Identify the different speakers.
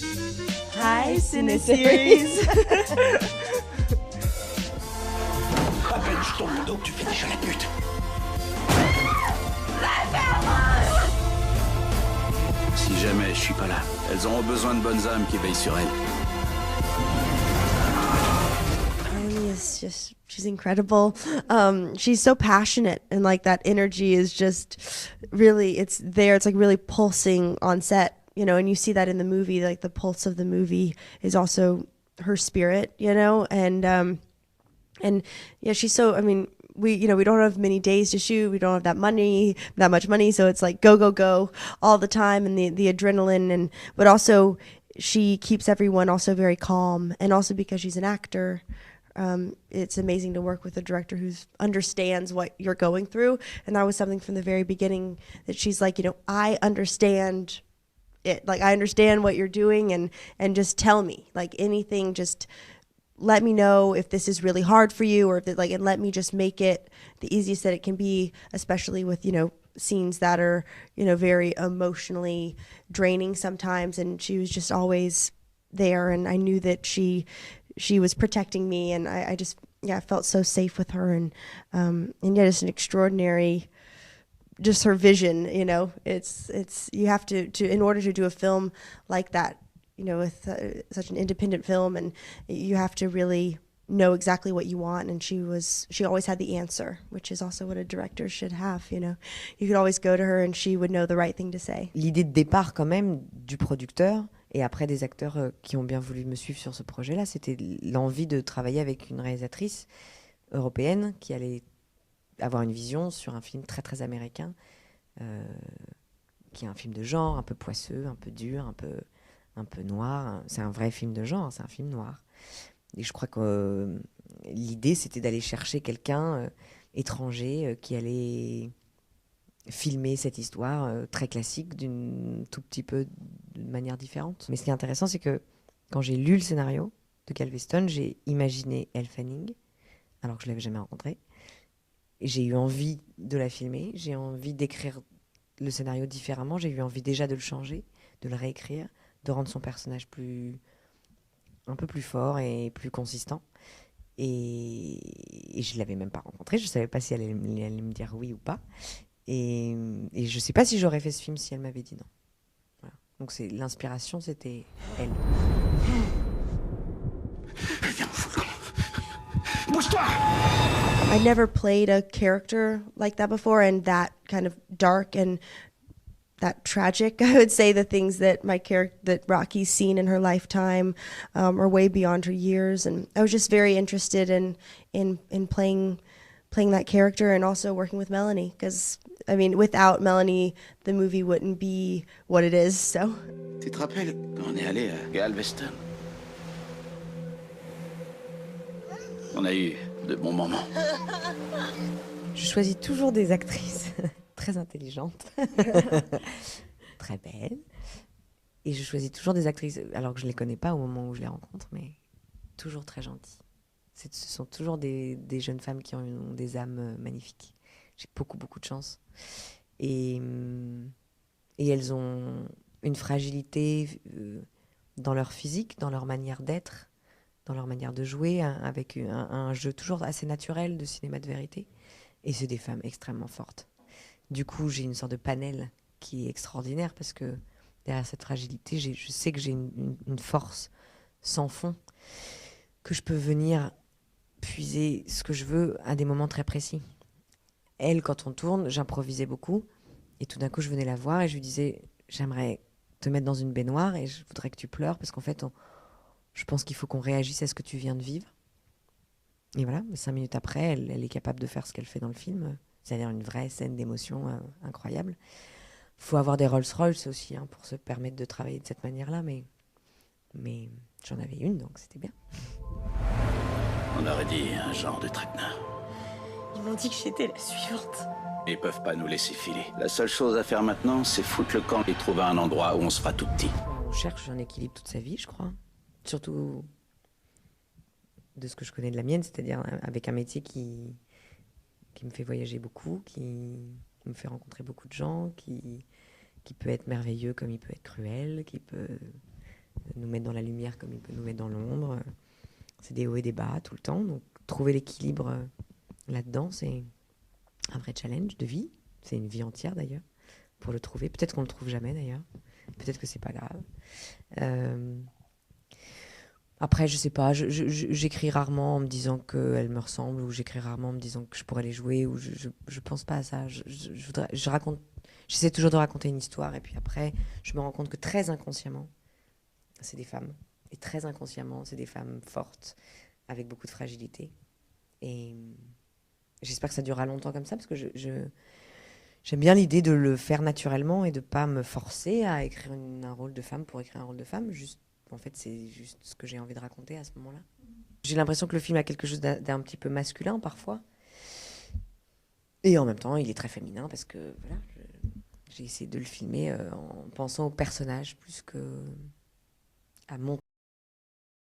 Speaker 1: Hi, Cineseries.
Speaker 2: À peine je tourne le dos, tu fais déjà la pute. Si jamais je suis pas là, elles auront besoin de bonnes âmes qui veillent sur elles.
Speaker 1: Carly is just, she's incredible. She's so passionate, and like that energy is just really, it's there. It's like really pulsing on set, you know, and you see that in the movie, like the pulse of the movie is also her spirit, you know, and yeah, she's so, I mean, we don't have many days to shoot. We don't have that much money. So it's like go all the time, and the adrenaline, and, but also she keeps everyone also very calm. And also because she's an actor, it's amazing to work with a director who understands what you're going through. And that was something from the very beginning, that she's like, you know, I understand it. Like, I understand what you're doing, and just tell me, like, anything, just let me know if this is really hard for you, or if it, like, and let me just make it the easiest that it can be, especially with, you know, scenes that are, you know, very emotionally draining sometimes. And she was just always there, and I knew that she was protecting me, and I just, yeah, I felt so safe with her, and yeah, just an extraordinary, just her vision, you know, it's you have to in order to do a film like that, you know, with such an independent film, and you have to really know exactly what you want. And she always had the answer, which is also what a director should have, you know. You could always go to her and she would know the right thing to say.
Speaker 3: L'idée de départ quand même du producteur et après des acteurs qui ont bien voulu me suivre sur ce projet-là, c'était l'envie de travailler avec une réalisatrice européenne qui allait avoir une vision sur un film très très américain, qui est un film de genre, un peu poisseux, un peu dur, un peu noir. C'est un vrai film de genre, c'est un film noir. Et je crois que l'idée, c'était d'aller chercher quelqu'un étranger qui allait filmer cette histoire très classique d'une tout petit peu d'une manière différente. Mais ce qui est intéressant, c'est que quand j'ai lu le scénario de Galveston, j'ai imaginé Elle Fanning, alors que je ne l'avais jamais rencontrée. Et j'ai eu envie de la filmer, j'ai envie d'écrire le scénario différemment, j'ai eu envie déjà de le changer, de le réécrire, de rendre son personnage un peu plus fort et plus consistant. Et je ne l'avais même pas rencontrée, je ne savais pas si elle allait me dire oui ou pas. Et je ne sais pas si j'aurais fait ce film si elle m'avait dit non. Voilà. Donc l'inspiration, c'était elle.
Speaker 2: Viens, fous-le. Bouge-toi!
Speaker 1: I never played a character like that before, and that kind of dark and that tragic. I would say the things that that Rocky's seen in her lifetime are way beyond her years, and I was just very interested in playing that character, and also working with Melanie, because I mean, without Melanie, the movie wouldn't be what it is. So.
Speaker 2: Tu te rappelles quand on est allé à Galveston? On a eu de bons moments.
Speaker 3: Je choisis toujours des actrices très intelligentes, très belles. Et je choisis toujours des actrices, alors que je ne les connais pas au moment où je les rencontre, mais toujours très gentilles. Ce sont toujours des jeunes femmes qui ont des âmes magnifiques. J'ai beaucoup de chance. Et elles ont une fragilité dans leur physique, dans leur manière d'être, dans leur manière de jouer, avec un jeu toujours assez naturel de cinéma de vérité. Et c'est des femmes extrêmement fortes. Du coup, j'ai une sorte de panel qui est extraordinaire, parce que derrière cette fragilité, je sais que j'ai une force sans fond, que je peux venir puiser ce que je veux à des moments très précis. Elle, quand on tourne, j'improvisais beaucoup, et tout d'un coup, je venais la voir et je lui disais, j'aimerais te mettre dans une baignoire et je voudrais que tu pleures, parce qu'en fait, je pense qu'il faut qu'on réagisse à ce que tu viens de vivre. Et voilà, 5 minutes après, elle est capable de faire ce qu'elle fait dans le film, c'est-à-dire une vraie scène d'émotion incroyable. Il faut avoir des Rolls-Royce aussi, hein, pour se permettre de travailler de cette manière-là, mais j'en avais une, donc c'était bien.
Speaker 2: On aurait dit un genre de traquenard.
Speaker 4: Ils m'ont dit que j'étais la suivante.
Speaker 2: Ils peuvent pas nous laisser filer. La seule chose à faire maintenant, c'est foutre le camp et trouver un endroit où on se fera tout petit.
Speaker 3: On cherche un équilibre toute sa vie, je crois. Surtout de ce que je connais de la mienne, c'est-à-dire avec un métier qui me fait voyager beaucoup, qui me fait rencontrer beaucoup de gens, qui peut être merveilleux comme il peut être cruel, qui peut nous mettre dans la lumière comme il peut nous mettre dans l'ombre. C'est des hauts et des bas tout le temps. Donc, trouver l'équilibre là-dedans, c'est un vrai challenge de vie. C'est une vie entière d'ailleurs pour le trouver. Peut-être qu'on le trouve jamais d'ailleurs. Peut-être que c'est pas grave. Après, je sais pas, j'écris rarement en me disant qu'elle me ressemble, ou j'écris rarement en me disant que je pourrais les jouer, ou je pense pas à ça. J'essaie toujours de raconter une histoire, et puis après, je me rends compte que très inconsciemment, c'est des femmes. Et très inconsciemment, c'est des femmes fortes, avec beaucoup de fragilité. Et j'espère que ça durera longtemps comme ça, parce que j'aime bien l'idée de le faire naturellement et de pas me forcer à écrire un rôle de femme pour écrire un rôle de femme. En fait, c'est juste ce que j'ai envie de raconter à ce moment-là. J'ai l'impression que le film a quelque chose d'un petit peu masculin parfois. Et en même temps, il est très féminin parce que voilà, j'ai essayé de le filmer en pensant au personnage plus que à mon